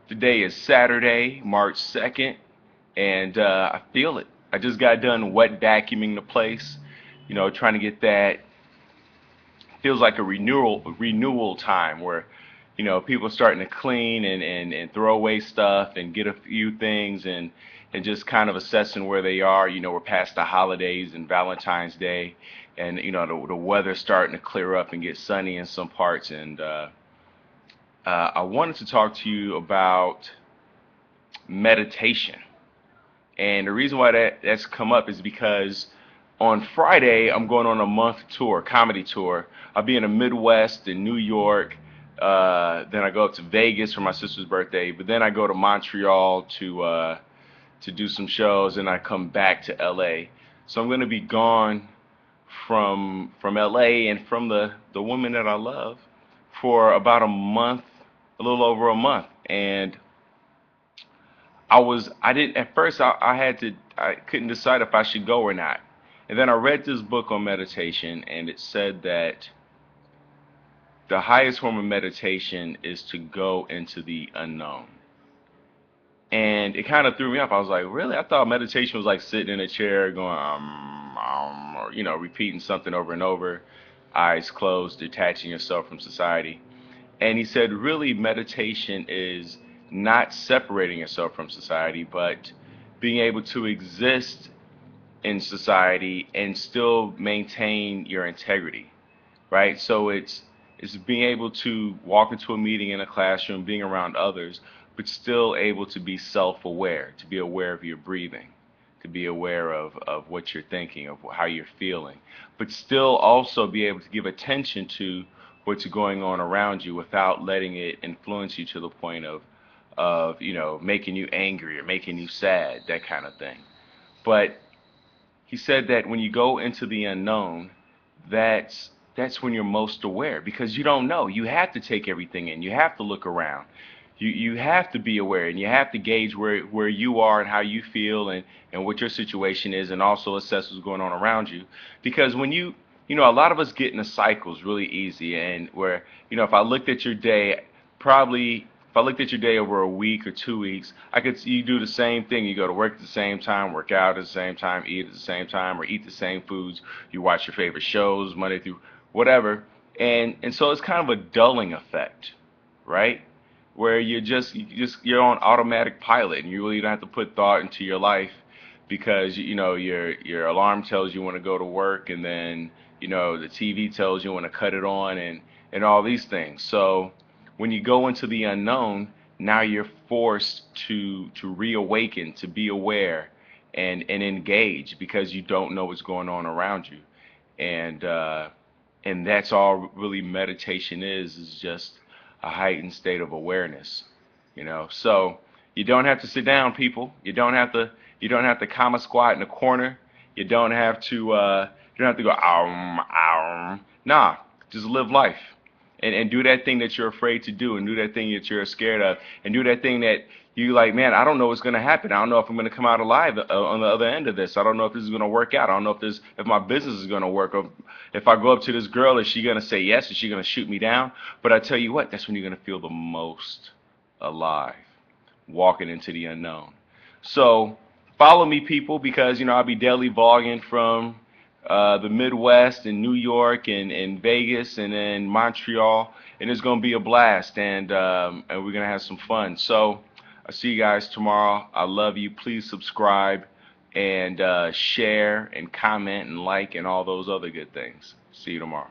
Today is Saturday, March 2nd, and I feel it. I just got done wet vacuuming the place, trying to get that. Feels like a renewal time where, people are starting to clean and throw away stuff and get a few things and just kind of assessing where they are. We're past the holidays and Valentine's Day, and the weather's starting to clear up and get sunny in some parts. And I wanted to talk to you about meditation. And the reason why that's come up is because on Friday I'm going on a month tour, comedy tour. I'll be in the Midwest in New York. Then I go up to Vegas for my sister's birthday. But then I go to Montreal to do some shows, and I come back to LA. So I'm going to be gone from LA and from the woman that I love for about a month, a little over a month. And I didn't at first I couldn't decide if I should go or not. And then I read this book on meditation, and it said that the highest form of meditation is to go into the unknown. And it kind of threw me off. I was like, really? I thought meditation was like sitting in a chair going or repeating something over and over, eyes closed, detaching yourself from society. And he said, really, meditation is not separating yourself from society, but being able to exist in society and still maintain your integrity, right? So it's being able to walk into a meeting in a classroom, being around others, but still able to be self-aware, to be aware of your breathing, to be aware of what you're thinking, of how you're feeling, but still also be able to give attention to what's going on around you without letting it influence you to the point of making you angry or making you sad, that kind of thing. But he said that when you go into the unknown, that's when you're most aware, because you don't know. You have to take everything in. You have to look around. You have to be aware, and you have to gauge where you are and how you feel, and what your situation is, and also assess what's going on around you. Because when a lot of us get into cycles really easy, and where, if I looked at your day, probably if I looked at your day over a week or 2 weeks, you do the same thing. You go to work at the same time, work out at the same time, eat at the same time, or eat the same foods. You watch your favorite shows Monday through whatever, and so it's kind of a dulling effect, right? Where you're on automatic pilot, and you really don't have to put thought into your life, because your alarm tells you when to go to work, and then the TV tells you when to cut it on, and all these things. So when you go into the unknown, now you're forced to reawaken, to be aware, and engage, because you don't know what's going on around you. And that's all really meditation is just a heightened state of awareness. So you don't have to sit down, people. You don't have to comma squat in a corner. You don't have to go nah. Just live life, and do that thing that you're afraid to do, and do that thing that you're scared of, and do that thing that you like, man, I don't know what's going to happen. I don't know if I'm going to come out alive on the other end of this. I don't know if this is going to work out. I don't know if my business is going to work, or if I go up to this girl, is she going to say yes? Is she going to shoot me down? But I tell you what, that's when you're going to feel the most alive, walking into the unknown. So follow me, people, because I'll be daily vlogging from the Midwest and New York and Vegas and then Montreal, and it's going to be a blast, and we're going to have some fun. So I'll see you guys tomorrow. I love you. Please subscribe and share and comment and like and all those other good things. See you tomorrow.